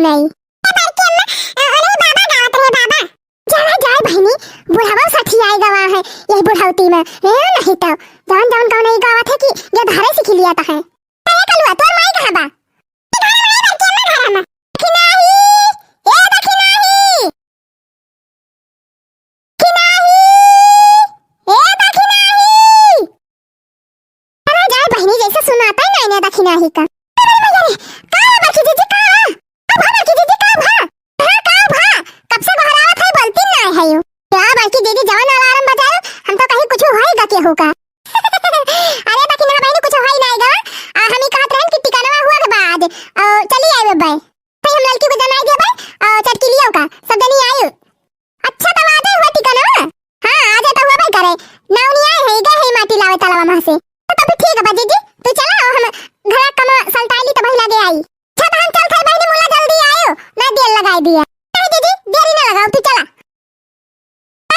नहीं। अरे बाबा गावत रहे बाबा। जाना जाए बहनी बुढ़ावा साठी आई गवा है यही बुढ़ावती में ए नहीं तो जान जान कौन नहीं गावत है कि ये धारे से खिलिया ता है। अरे कलवा तोर माई कहां बा? नहीं का कब से बहरावत है बोलती ना है यो क्या बाकी दीदी जवान अलार्म बजाओ हम तो कहीं कुछ होएगा के होगा। अरे बाकी ना बहनी कुछ होई नहीं गा हम ही कहत रहन कि टिकाना हुआ के बाद चली आए बाय फिर हम लड़की को जनाई दे बाय चटकी लियो का सब जनी आयो। अच्छा तो वादे हुआ टिकाना हां आज तो हुआ भाई करे नाउनी आए है गए है माटी लावे तलावा में से तो भी ठीक है बा दीदी तू चला हम घर कम सल्टाइली तो भाई लगे आई छत हम चल थे बहनी मुला जल्दी आयो ना देर लगाई दिया नहीं दीदी देरी ना लगाओ तू चला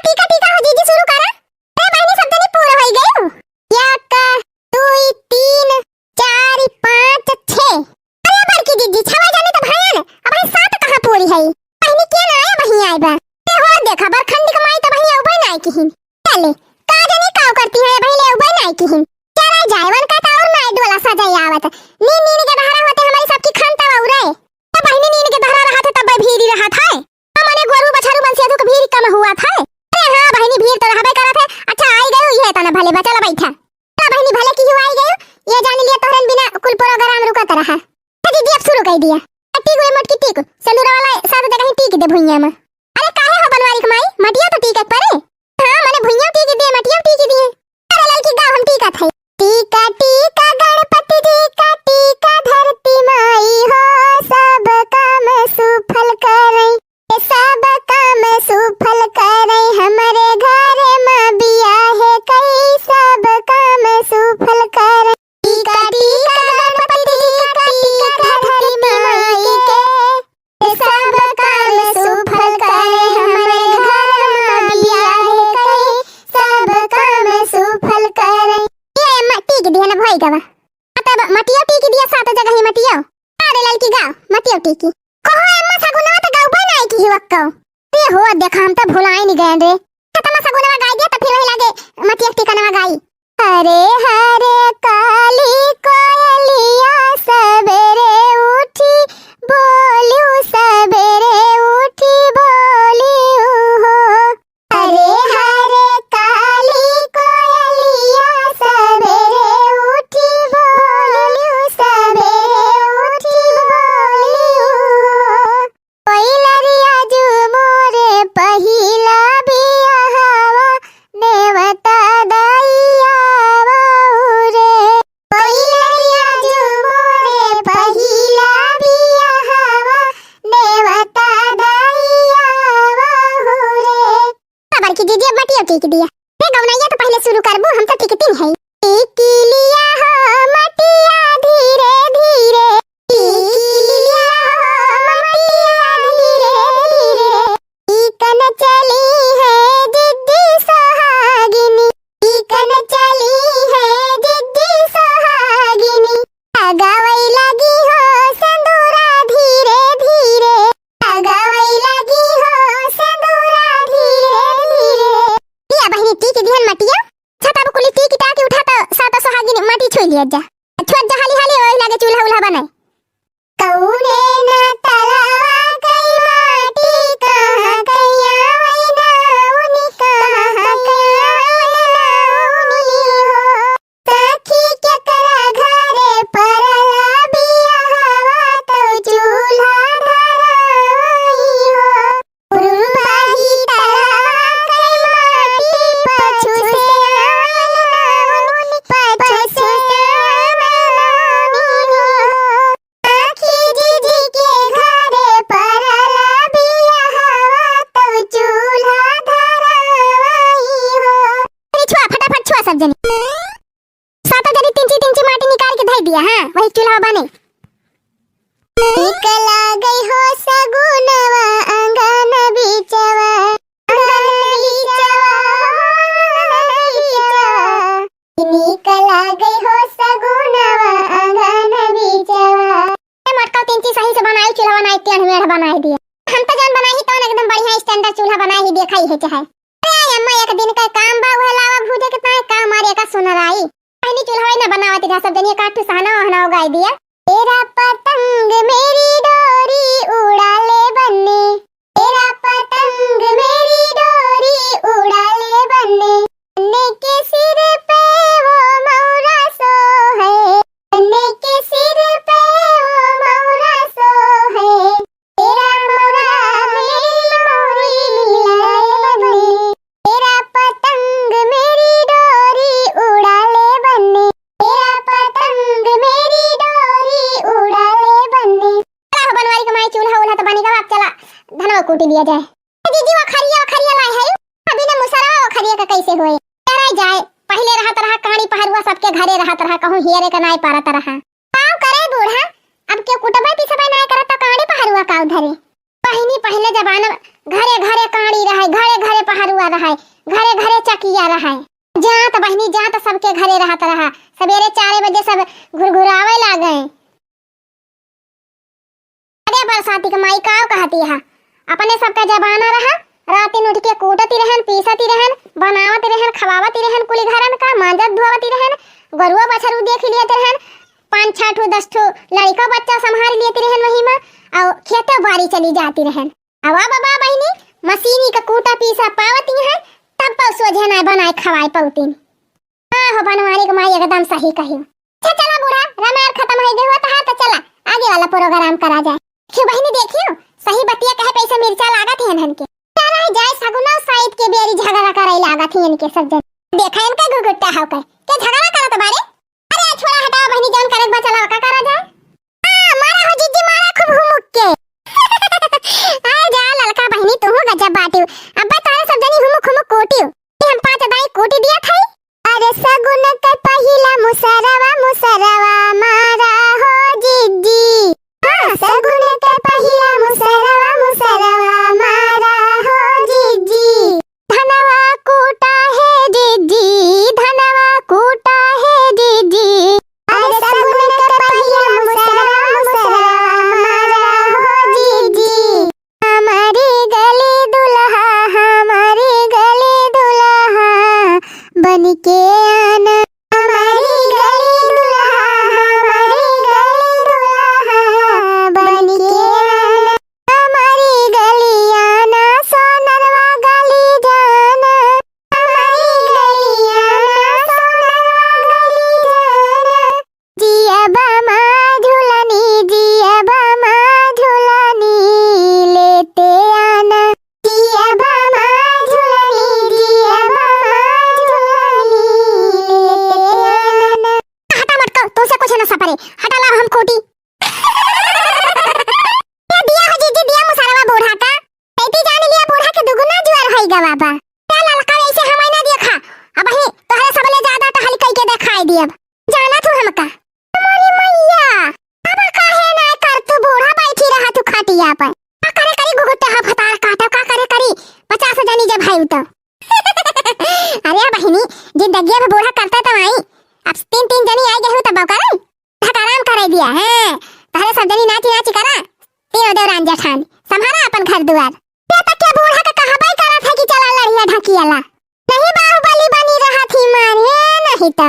ठीक है हो दीदी शुरू करा। अरे बहनी सब जनी पूरा हो गए एक 2 3 4 5 6 अरे बड़की दीदी छवा जाने तो भाई अब भाई 7 कहां पूरी है बहनी के ना आए वही आए बा ते हो देखा बरखंडी कमाई तो भैया उबे ना की हिन चले का जनी काव करती है भाई ले उबे ना की हिन चला जायवन का और ना डोला सजाई आवत नी नी के बहरा होते हमारी सबकी खानता उरे तो बहनी नी के बहरा रहा था तब भीड़ रहा था हमने गोरू बछरू बंसिया तो भीड़ कम हुआ था। अरे हां बहनी भीड़ तो रहबे करा थे। अच्छा आई गयो ये तना भले बचला बैठा तो बहनी भले की हुआ आई गयो ये जान लिया तोरन बिना कुल प्रोग्राम रुकत रहा तो दीदी अब शुरू कर दिया टीक हुई मटकी टीक सिंदूर वाला साथ जगह टीक दे भुइया में। अरे काहे हो बनवारी कमाई मटिया तो टीक परे हां माने भुइया टीक दे मटिया टीक दिए। अरे लड़की गांव हम टीका थे टीका टीका गणपति टीका टीका धरती माई हो सब काम सुफल करे सब काम सुफल करे हमारे घर में बिया है कई सब काम सुफल करे टीका टीका गणपति टीका टीका धरती माई के सब काम सुफल करे हमारे घर में बिया है कई सब काम सुफल करे। टीक दिया ना भाई गवा तब मटिया टीक दिया सात जगह ही मटिया। अरे लड़की गा मटिया टीकी कहो अम्मा सगुना तो गाव बनाई की वक्को ते हो देखा हम तो भुलाई नहीं गए रे तमा सगुना गाई दिया तो फिर वही लागे मटिया टीका ना गाई। अरे हरे काली कोयलिया सवेरे उठी बोलियो सवेरे उठी बोलियो हो अरे हरे काली कोयलिया सवेरे उठी बोलियो सवेरे उठी बोलियो कोयलरिया जो मोरे पहिला बियाहवा नेवता दैया रे कोयलरिया जो मोरे पहिला बियाहवा नेवता दैया रे। बड़की दीदी अब मटिया टीक दिया रे गवनाइया तो पहले शुरू करबो हम तो टिकती है टीक लिया हो मटिया धीरे धीरे टीक लिया हो मटिया धीरे धीरे टीकन चली है दीदी सुहागिनी टीकन चली है दीदी सुहागिनी लगावई लगी हो सिंदूरा धीरे धीरे लगावई लगी हो सिंदूरा धीरे धीरे। लिया बहनी टीक दिहन मटिया छता कुली टीक टाके उठा तो साता सुहागिनी माटी छोड़ लिया जा छोड़ जा हाली हाली ओई लागे चूल्हा उल्हा बनाए कौने ना तलावा कई माटी कहां कइया वई नाउनी कहां कइया नाउनी हो सखी के करा घरे परला बियाहवा तो चूल्हा धराई हो उरुबाही तलावा कई माटी पछु से नाउनी पछु से नाउनी हो सखी दीदी के घरे परला बियाहवा तो चूल्हा धराई हो। अरे छुआ फटाफट छुआ सब जनी सात जनी तिंची माटी निकाल के धई दिया हां वही चूल्हा बने निकला गई हो सगुनवा अंगन बीचवा निकला गई हो सगुनवा अंगन बीचवा मटका तिंची सही से बनाई चूल्हा बनाई तेन में रहे चाहे। अरे अम्मा एक दिन का काम बा उहे लावा भूजे के ताए का हमारे का सुनर आई पहली चूल्हा न बनावत रहा सब जनिए काट सहना वहना गाय दिया। तेरा पतंग मेरी डोरी उड़ा ले बन्ने, तेरा पतंग मेरी डोरी उड़ा ले बन्ने, बन्ने के सिर पे वो मौरा सो है, बन्ने के सिर पे वो मौरा सो है, तेरा मौरा मेरी मौरी मिला ले बन्ने, तेरा पतंग मेरी डोरी उड़ा ले बन्ने, तेरा पतंग मेरी डोरी उड़ा ले बन्ने। चला हो बनवारी कमाई चूल्हा उल्हा तो बनेगा बाप चला धनवा कूटी लिया जाए। दीदी वो खरिया लाए है अभी ना मुसरवा वो खरिया का कैसे होए कराई जाए। पहले रहा तरह कहानी पहरुआ सबके घरे रहा तरह कहूं हियरे का नाई पारा तरह काव करे बूढ़ा अब के कुटबा पिछबा नाई करत तो कहानी पहरुआ काव धरे। पहले जमाना घरे घरे कहानी रहे, घरे घरे पहरुआ रहे, घरे घरे चकिया रहे, जात बहनी जात सबके घरे रहा तरह सवेरे 4 बजे सब घुरघुरावे लागे। अरे बरसाती का माई काव कहती है अपने सबका जमाना रहा रात उठ के कूटती रहन पीसती रहन बनावती रहन खवावती रहन कुली घरन का मांजत धोवती रहन गरुआ बछरू देख लियत रहन 5-6 ठो 10 ठो लड़का बच्चा संभाल लियत रहन वही में और खेतो बाड़ी चली जाती रहन। अब बाबा बहनी मशीनी का कूटा पीसा पावती है तब पर सोझे ना बनाए खवाए पौती। हां हो बनवारी का माई एकदम सही कही। चला बूढ़ा रामायण खत्म हो गया था तो चला आगे वाला प्रोग्राम करा जाए। क्यों बहनी देखियो सही बतिया कहे पैसा मिर्चा लागत है इनन के चला जाए सगुना साइड के बेरी झगड़ा करे लागत है इनके सब जन देखा इनका गुगुट्टा हो के के झगड़ा करत बारे। अरे छोड़ा हटाओ बहनी जान करक बा चला का करा जाए। हां मारा हो जीजी मारा खूब हुमुक के आ जा ललका बहनी तू गजब बाटियो अब तारे सब जनी हुमुक हुमुक कोटियो हम 5 दाई कोटी दिया था। अरे सगुन के पहिला मुसरवा मारा हो जीजी। हां सगुन के पहिला मुसरवा मारा हो जीजी। धनवा कूटा है जीजी, धनवा कूटा है जीजी। अरे सगुन के पहिला मुसरवा मारा हो जीजी। हमारे गले दुल्हा बनके आना, हमारी गली दुल्हा बनके आना, हमारी गली आना सोनरवा गली जाना, हमारी गली आना सोनरवा गली जाना। जिया बामा झूलनी लेते आना, जिया बामा झूलनी तुमसे कुछ न सपरे हटा ला हम कोटी ये दिया हो जीजी दिया मुसरवा बूढ़ा का ऐती जान लिया बूढ़ा के दुगुना जुआर होई गा बाबा क्या ललका ऐसे हमें ना देखा अब ही तोहरे सबले ज्यादा तो हल कई के दिखाई दियब जाना तू हमका मोरी मैया अब काहे ना कर तू बूढ़ा बैठी रहा तू खाटिया पर का करे करी गुगुट्टा हा फतार काटा का करे करी 50 जनी जब भाई तो अरे बहिनी जिंदगी में बूढ़ा करता तो आई अब 3 जनी आई गए तब कर आराम करे दिया है पहले सब जनी नाची करा तीनों देवरान जेठान संभाला अपन घर द्वार ते तक के बूढ़ा का कहा बाई करा था कि चला लड़िया ढकियाला नहीं बाहुबली बनी रहा थी मारे नहीं तो